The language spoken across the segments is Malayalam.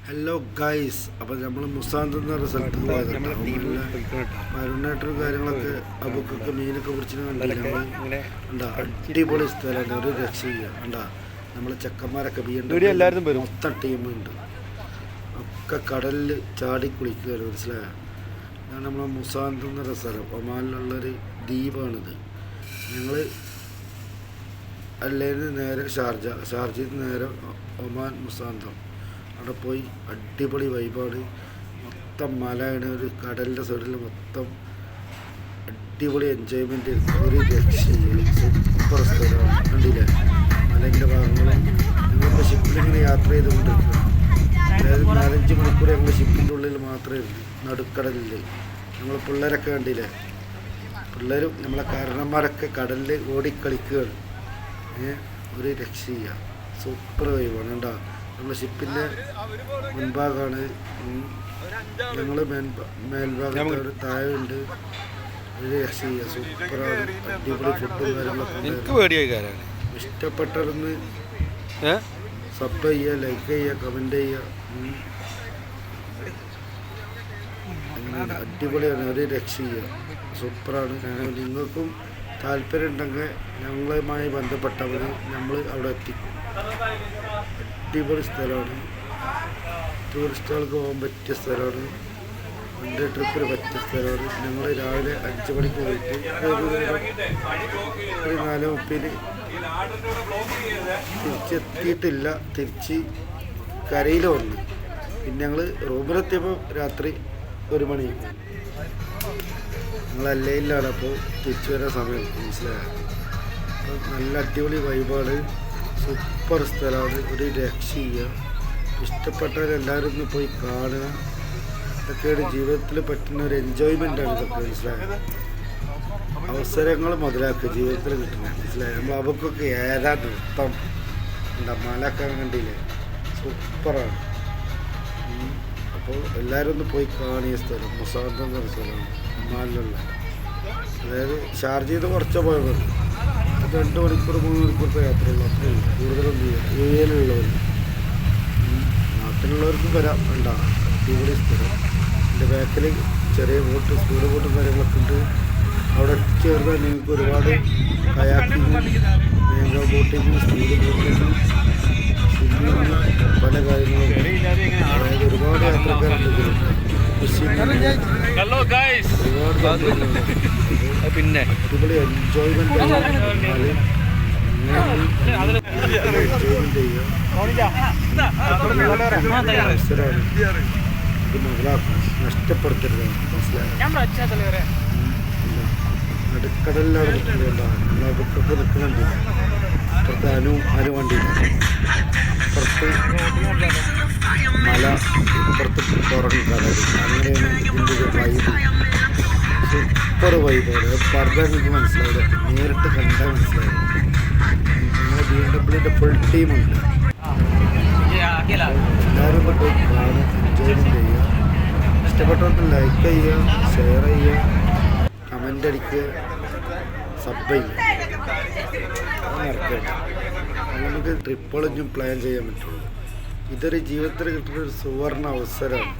ഹലോ ഗൈസ്, അപ്പോൾ നമ്മൾ മുസാന്ത് എന്ന് പറഞ്ഞ സ്ഥലത്തേക്ക് പോയതാണ്. മരുന്നേറ്റവും കാര്യങ്ങളൊക്കെ അബുക്കൊക്കെ മീനൊക്കെ പിടിച്ചിട്ട് കണ്ടില്ല. ഉണ്ടാ അടിപൊളി സ്ഥലമാണ്, ഒരു രക്ഷയില്ല. ഉണ്ടാ നമ്മളെ ചെക്കന്മാരൊക്കെ എല്ലാവരും മൊത്തം ടീമുണ്ട്. ഒക്കെ കടലിൽ ചാടി കുളിക്കുകയാണ്, മനസ്സിലായ. ഇതാണ് നമ്മളെ മുസാന്ത് എന്ന് പറഞ്ഞ സ്ഥലം. ഒമാനിലുള്ളൊരു ദ്വീപാണിത്. ഞങ്ങൾ അല്ലെങ്കിൽ നേരെ ഷാർജയിൽ നിന്ന് നേരെ ഒമാൻ മുസാന്തം അവിടെ പോയി. അടിപൊളി വൈബാണ്, മൊത്തം മലയാണ്, ഒരു കടലിൻ്റെ സൈഡിൽ മൊത്തം അടിപൊളി എൻജോയ്മെൻറ്റ്. ഒരു രക്ഷയില്ല, സൂപ്പർ സ്ഥലമാണ്. കണ്ടില്ലേ മലൻ്റെ ഭാഗങ്ങളും. ഞങ്ങളിപ്പോൾ ഷിപ്പിലിങ്ങനെ യാത്ര ചെയ്തുകൊണ്ടിരിക്കുക. അതായത് 4-5 മണിക്കൂർ ഞങ്ങൾ ഷിപ്പിൻ്റെ ഉള്ളിൽ മാത്രമേ ഉള്ളൂ, നടുക്കടലിൽ. നമ്മൾ പിള്ളേരൊക്കെ കണ്ടില്ലേ, പിള്ളേരും നമ്മളെ കാരണന്മാരൊക്കെ കടലിൽ ഓടിക്കളിക്കുകയാണ്. ഒരു രക്ഷയില്ല, സൂപ്പർ വൈബാണ്. കേട്ടോ നമ്മുടെ ഷിപ്പിൻ്റെ മുൻഭാഗമാണ്. ഞങ്ങൾ മേൽഭാഗത്ത് ഒരു താഴെയുണ്ട്. ഒരു രക്ഷയില്ല, സൂപ്പറാണ്. അടിപൊളി ഫുഡും കാര്യങ്ങളൊക്കെ. ഇഷ്ടപ്പെട്ടവരൊന്ന് സബ് ചെയ്യുക, ലൈക്ക് ചെയ്യുക, കമൻറ്റ് ചെയ്യുക. അടിപൊളിയാണ്, ഒരു രക്ഷയില്ല, സൂപ്പറാണ്. നിങ്ങൾക്കും താല്പര്യം ഉണ്ടെങ്കിൽ ഞങ്ങളുമായി ബന്ധപ്പെട്ടവർ നമ്മൾ അവിടെ എത്തിക്കും. അടിപൊളി സ്ഥലമാണ്, ടൂറിസ്റ്റുകൾക്ക് പോകാൻ പറ്റിയ സ്ഥലമാണ്, വൺ ഡേ ട്രിപ്പിന് പറ്റിയ സ്ഥലമാണ്. ഞങ്ങൾ രാവിലെ 5 മണിക്ക് പോയിട്ട് ഒരു 4:30 തിരിച്ചെത്തിയിട്ടില്ല. തിരിച്ച് കരയിൽ വന്നു. പിന്നെ ഞങ്ങൾ റൂമിലെത്തിയപ്പോൾ രാത്രി 1 മണി. ഞങ്ങൾ അല്ലയിലാണ്, അപ്പോൾ തിരിച്ചു വരാൻ സമയം, മനസ്സിലായോ. അപ്പോൾ നല്ല അടിപൊളി വൈബാണ്, സൂപ്പർ സ്ഥലമാണ്, ഒരു രക്ഷയില്ല. ഇഷ്ടപ്പെട്ടവരെല്ലാവരും ഒന്ന് പോയി കാണുക. ഇതൊക്കെയാണ് ജീവിതത്തിൽ പറ്റുന്ന ഒരു എൻജോയ്മെൻ്റാണ് ഇതൊക്കെ, മനസ്സിലായത്. അവസരങ്ങൾ മുതലാക്കുക ജീവിതത്തിൽ കിട്ടുന്നത്, മനസ്സിലായത്. നമ്മൾ അവർക്കൊക്കെ ഏതാ നൃത്തം എന്താ മലയൊക്കെ കണ്ടില്ലേ, സൂപ്പറാണ്. അപ്പോൾ എല്ലാവരും ഒന്ന് പോയി കാണിയ സ്ഥലം മുസാന്ത് എന്ന് പറഞ്ഞ സ്ഥലമാണ് ഒമാനിലുള്ള. അതായത് ഷാർജയിൽ നിന്ന് കുറച്ചേ പോയത്, 2 മണിക്കൂർ 3 മണിക്കൂറത്തെ യാത്രയുള്ളൂ, അത്രയും കൂടുതലൊന്നും ചെയ്യാം. ഏലുള്ളവർ നാട്ടിലുള്ളവർക്കും വരാം. വേണ്ട അടിപൊളി സ്ഥലം. എൻ്റെ ബാക്കിൽ ചെറിയ ബോട്ട്, സ്കൂൾ ബോട്ടും കാര്യങ്ങളൊക്കെ ഉണ്ട്. അവിടെ ചേർന്നാൽ നിങ്ങൾക്ക് ഒരുപാട് kayaking, mango boating, speed boating, swimming, പല കാര്യങ്ങളും. അതായത് ഒരുപാട് യാത്രക്കാരുണ്ട്. പിന്നെ അടിപൊളി എൻജോയ്മെന്റ് നഷ്ടപ്പെടുത്തരുത്, മനസ്സിലായോ. നടുക്കടലിലാണ് നിൽക്കുന്നുണ്ടോ, നമ്മളൊക്കെ നിൽക്കുന്നുണ്ട്. അപ്പുറത്ത് അനു വണ്ടി, അപ്പുറത്ത് മല, ഇപ്പുറത്ത് തുറന്ന് കടൽ. അങ്ങനെയാണ് ഇതിൻ്റെ ഒരു വൈബ്, സൂപ്പർ വൈബാണ്. പറഞ്ഞാൽ നിങ്ങൾക്ക് മനസ്സിലാവില്ല, നേരിട്ട് കണ്ടാൽ മനസ്സിലാവും. നമ്മളെ BMW ഫുൾ ടീമുണ്ട്. എല്ലാവരും പോയി കാണുക, എൻജോയ്മെൻറ്റ് ചെയ്യുക. ഇഷ്ടപ്പെട്ടവർക്ക് ലൈക്ക് ചെയ്യുക, ഷെയർ ചെയ്യുക, കമൻ്റ് അടിക്കുക, സബ് ചെയ്യുക. അത് മറക്കണ്ട. നമുക്ക് ട്രിപ്പുകളൊന്നും പ്ലാൻ ചെയ്യാൻ പറ്റുള്ളൂ. ഇതൊരു ജീവിതത്തിൽ കിട്ടുന്ന ഒരു സുവർണ അവസരമാണ്.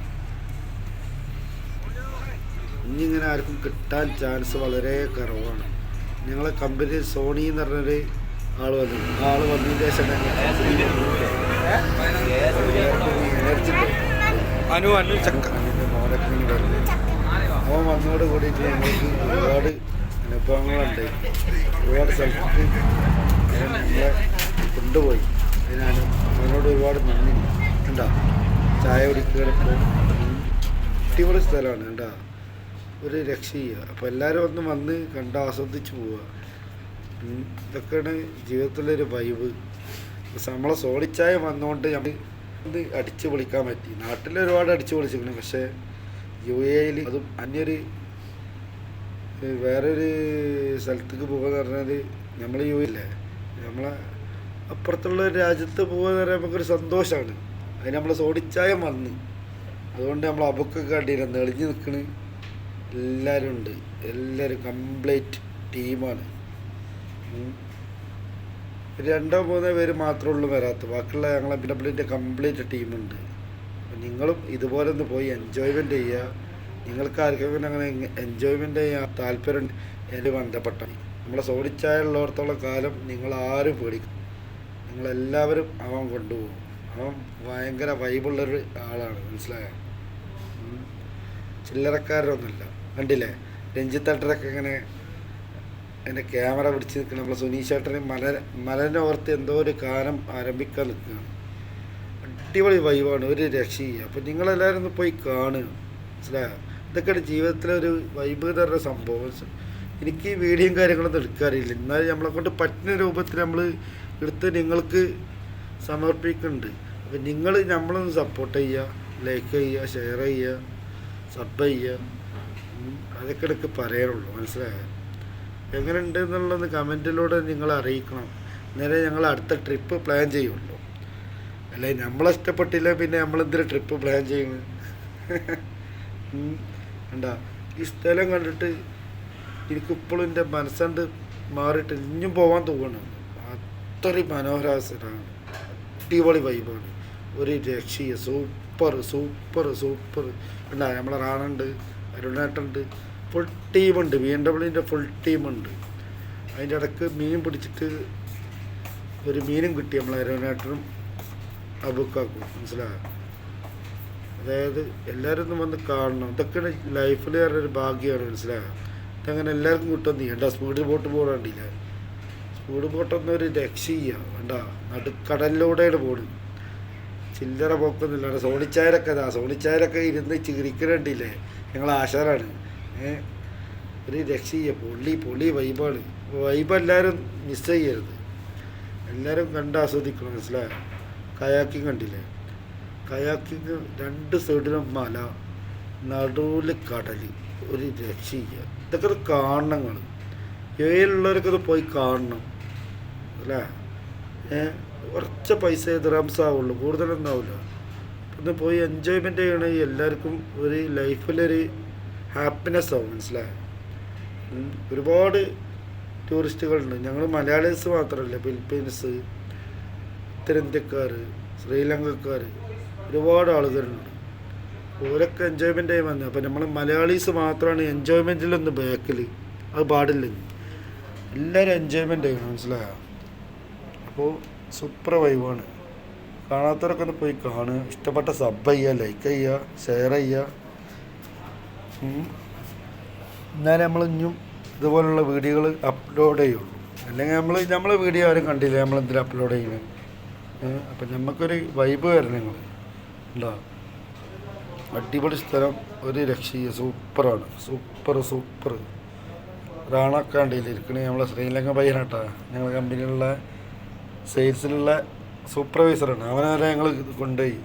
ഇനിയിങ്ങനെ ആർക്കും കിട്ടാൻ ചാൻസ് വളരെ കുറവാണ്. ഞങ്ങളെ കമ്പനി സോണി എന്ന് പറഞ്ഞൊരു ആൾ വന്നതിന് ശേഷം അവൻ വന്നതോട് കൂടിയിട്ട് ഞങ്ങൾക്ക് ഒരുപാട് അനുഭവങ്ങളുണ്ട്. ഒരുപാട് സ്ഥലത്ത് നമ്മളെ കൊണ്ടുപോയി. അതിനാണ് അവനോട് ഒരുപാട് നന്ദി. ഉണ്ടാ ചായ കുടിക്കുക, അടിപൊളി സ്ഥലമാണ്. ഉണ്ടാ ഒരു രക്ഷയില്ല. അപ്പോൾ എല്ലാവരും ഒന്ന് വന്ന് കണ്ട് ആസ്വദിച്ച് പോവുക. ഇതൊക്കെയാണ് ജീവിതത്തിലൊരു വൈബ്. നമ്മളെ സോളിച്ചായ വന്നുകൊണ്ട് നമ്മൾ ഇത് അടിച്ച് പൊളിക്കാൻ പറ്റി. നാട്ടിൽ ഒരുപാട് അടിച്ച് പൊളിച്ചിരിക്കണം. പക്ഷേ UAE അതും അന്യൊരു വേറൊരു സ്ഥലത്തേക്ക് പോകുക എന്ന് പറഞ്ഞാൽ, നമ്മൾ UAE നമ്മളെ അപ്പുറത്തുള്ള രാജ്യത്ത് പോകുക എന്ന് പറഞ്ഞാൽ നമുക്കൊരു സന്തോഷമാണ്. അതിന് നമ്മൾ സോടിച്ചായം വന്ന്, അതുകൊണ്ട് നമ്മൾ അബുക്കൊക്കെ കണ്ടില്ല നെളിഞ്ഞ് നിൽക്കണ്. എല്ലാവരും ഉണ്ട്, എല്ലാവരും കംപ്ലീറ്റ് ടീമാണ്. 2-3 പേര് മാത്രമേ ഉള്ളൂ വരാത്ത. ബാക്കിയുള്ള ഞങ്ങളെ BMW കംപ്ലീറ്റ് ടീമുണ്ട്. നിങ്ങളും ഇതുപോലെ ഒന്ന് പോയി എൻജോയ്മെൻറ്റ് ചെയ്യുക. നിങ്ങൾക്ക് ആർക്കെങ്കിലും അങ്ങനെ എൻജോയ്മെൻറ്റ് ചെയ്യാൻ താല്പര്യം എൻ്റെ ബന്ധപ്പെട്ട നമ്മളെ സോഡിച്ചായുള്ളിടത്തോളം കാലം നിങ്ങളാരും പേടിക്കും. നിങ്ങളെല്ലാവരും അവൻ കൊണ്ടുപോകും. അവൻ ഭയങ്കര വൈബുള്ളൊരു ആളാണ്, മനസ്സിലായോ? ചില്ലറക്കാരൊന്നുമില്ല. കണ്ടില്ലേ രഞ്ജിത്തേട്ടനൊക്കെ ഇങ്ങനെ എൻ്റെ ക്യാമറ പിടിച്ച് നിൽക്കണം. നമ്മളെ സുനീഷേട്ടന് മലനെ ഓർത്ത് എന്തോ ഒരു ഗാനം ആരംഭിക്കാൻ നിൽക്കുകയാണ്. അടിപൊളി വൈബാണ്, ഒരു രക്ഷയില്ല. അപ്പോൾ നിങ്ങളെല്ലാവരും ഒന്ന് പോയി കാണുക, മനസ്സിലായോ? ഇതൊക്കെയാണ് ജീവിതത്തിലൊരു വൈബ് എന്ന് പറഞ്ഞ സംഭവം. എനിക്ക് വീഡിയോയും കാര്യങ്ങളൊന്നും എടുക്കാറില്ല, എന്നാലും നമ്മളെ കൊണ്ട് പറ്റുന്ന രൂപത്തിൽ നമ്മൾ എടുത്ത് നിങ്ങൾക്ക് സമർപ്പിക്കുന്നുണ്ട്. അപ്പോൾ നിങ്ങൾ നമ്മളൊന്ന് സപ്പോർട്ട് ചെയ്യുക, ലൈക്ക് ചെയ്യുക, ഷെയർ ചെയ്യുക, സബ് ചെയ്യുക. അതൊക്കെ എനിക്ക് പറയാനുള്ളൂ, മനസ്സിലായോ? എങ്ങനെ ഉണ്ട് എന്നുള്ളത് കമൻറ്റിലൂടെ നിങ്ങൾ അറിയിക്കണം. നേരെ ഞങ്ങൾ അടുത്ത ട്രിപ്പ് പ്ലാൻ ചെയ്യുള്ളൂ. അല്ലെ നമ്മളെ ഇഷ്ടപ്പെട്ടില്ല പിന്നെ നമ്മളെന്തൊരു ട്രിപ്പ് പ്ലാൻ ചെയ്യുന്നത്? കണ്ടാ ഈ സ്ഥലം കണ്ടിട്ട് എനിക്കിപ്പോഴും എൻ്റെ മനസ്സണ്ട് മാറിയിട്ട് ഇനിയും പോകാൻ തോന്നണം. അത്രയും മനോഹരാസനാണ്, അടിപൊളി വൈബാണ്, ഒരു രക്ഷയില്ല. Super super super. കണ്ടാ നമ്മളെ റാണുണ്ട്, അരുണേട്ടുണ്ട്, ഫുൾ ടീമുണ്ട്. BMW ഫുൾ ടീമുണ്ട്. അതിൻ്റെ ഇടയ്ക്ക് മീൻ പിടിച്ചിട്ട് ഒരു മീനും കിട്ടി നമ്മളെ അരുണേട്ടനും അബുക്കാക്കും, മനസ്സിലായോ? അതായത് എല്ലാവരും ഒന്നും വന്ന് കാണണം. ഇതൊക്കെയാണ് ലൈഫിൽ ഒരു ഭാഗ്യമാണ്, മനസ്സിലായോ? ഇതങ്ങനെ എല്ലാവർക്കും കിട്ടുമെന്ന് ചെയ്യണ്ട. സ്പീഡ് ബോട്ട് പോകണ്ടില്ല. സ്പീഡ് ബോട്ടൊന്നും ഒരു രക്ഷയില്ല, വേണ്ട. നടുക്കടലിലൂടെയാണ് പോണ്. ചില്ലറ പോക്കൊന്നുമില്ല. സോണിച്ചായരൊക്കെ ഇരുന്ന് ചിരിക്കണ്ടില്ലേ? ഞങ്ങൾ ആശാനാണ്. ഒരു രക്ഷയില്ല. പൊള്ളി വൈബാണ്. വൈബ് എല്ലാവരും മിസ് ചെയ്യരുത്, എല്ലാവരും കണ്ട് ആസ്വദിക്കണം, മനസ്സിലായോ? കയാക്കിങ് കണ്ടില്ലേ? കയാക്കിങ് 2 സൈഡിലും മല, നടുവിൽ കടൽ, ഒരു രക്ഷയില്ല. ഇതൊക്കെ ഒരു കാണണങ്ങൾ. ഏഴിലുള്ളവരൊക്കെ ഇത് പോയി കാണണം, അല്ലേ? കുറച്ച് പൈസ ദിർഹംസ് ആവുള്ളൂ, കൂടുതലൊന്നും ആവില്ല. ഒന്ന് പോയി എൻജോയ്മെൻറ്റ് ചെയ്യണമെങ്കിൽ എല്ലാവർക്കും ഒരു ലൈഫിലൊരു ഹാപ്പിനെസ് ആവും, മനസ്സിലായോ? ഒരുപാട് ടൂറിസ്റ്റുകളുണ്ട്. ഞങ്ങൾ മലയാളീസ് മാത്രമല്ല, ഫിലിപ്പീൻസ്, ഉത്തരേന്ത്യക്കാർ, ശ്രീലങ്കക്കാർ, ഒരുപാട് ആളുകളുണ്ട്. ഓരൊക്കെ എൻജോയ്മെൻ്റ് ആയി വന്നത്. അപ്പോൾ നമ്മൾ മലയാളീസ് മാത്രമാണ് എൻജോയ്മെൻറ്റിലൊന്ന് ബാക്കിൽ. അത് പാടില്ല. എല്ലാവരും എൻജോയ്മെൻ്റ് ചെയ്യണം, മനസ്സിലായോ? അപ്പോൾ സൂപ്പർ വൈബാണ്. കാണാത്തവരൊക്കെ ഒന്ന് പോയി കാണുക. ഇഷ്ടപ്പെട്ട സബ് ചെയ്യുക, ലൈക്ക് ചെയ്യുക, ഷെയർ ചെയ്യുക. എന്നാലും നമ്മൾ ഇനിയും ഇതുപോലുള്ള വീഡിയോകൾ അപ്ലോഡ് ചെയ്യുള്ളൂ. അല്ലെങ്കിൽ നമ്മളെ വീഡിയോ ആരും കണ്ടില്ല, നമ്മളെന്തിനും അപ്ലോഡ് ചെയ്യുന്നത്? അപ്പം നമുക്കൊരു വൈബ് വരണം. നിങ്ങൾ ഉണ്ടോ? അടിപൊളി സ്ഥലം, ഒരു രക്ഷയില്ല. സൂപ്പറാണ്, സൂപ്പർ. റാണക്കാണ്ടിയിൽ ഇരിക്കണേ നമ്മളെ ശ്രീലങ്ക പയ്യനാട്ടാ. ഞങ്ങളുടെ കമ്പനിയിലുള്ള സെയിൽസിലുള്ള സൂപ്പർവൈസറാണ്. അവനെ വരെ ഞങ്ങൾ കൊണ്ടുപോയി.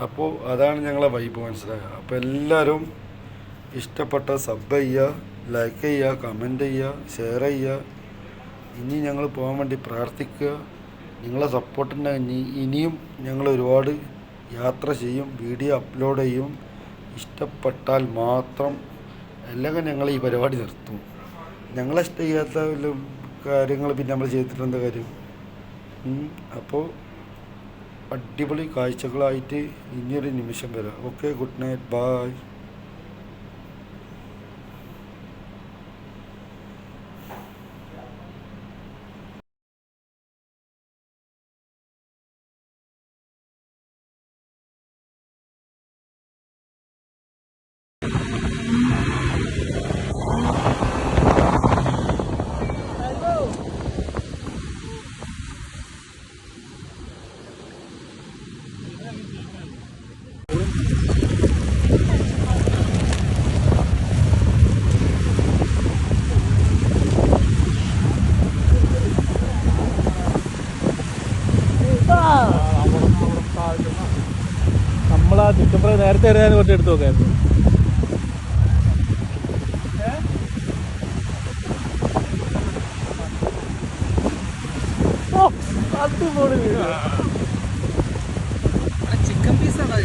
അപ്പോൾ അതാണ് ഞങ്ങളെ വൈബ്, മനസ്സിലാക്കുക. അപ്പോൾ എല്ലാവരും ഇഷ്ടപ്പെട്ട സബ് ചെയ്യുക, ലൈക്ക് ചെയ്യുക, കമൻറ്റ് ചെയ്യുക, ഷെയർ ചെയ്യുക. ഇനി ഞങ്ങൾ പോകാൻ വേണ്ടി പ്രാർത്ഥിക്കുക. നിങ്ങളെ സപ്പോർട്ടിൻ്റെ ഇനിയും ഞങ്ങൾ ഒരുപാട് യാത്ര ചെയ്യും, വീഡിയോ അപ്ലോഡ് ചെയ്യും. ഇഷ്ടപ്പെട്ടാൽ മാത്രം, അല്ലെങ്കിൽ ഞങ്ങൾ ഈ പരിപാടി നിർത്തും. ഞങ്ങളെ ഇഷ്ടം ചെയ്യാത്ത കാര്യങ്ങൾ പിന്നെ നമ്മൾ ചെയ്തിട്ട് എന്താ കാര്യം? അപ്പോൾ അടിപൊളി കാഴ്ചകളായിട്ട് ഇനിയൊരു നിമിഷം വരാം. Okay, good night, bye. നമ്മളാ ചിക്കൻ ഫ്രൈ നേരത്തെ അറിയാൻ കുറച്ച് എടുത്ത് നോക്കായിരുന്നു. അടിപൊളി ചിക്കൻ പീസാണ്.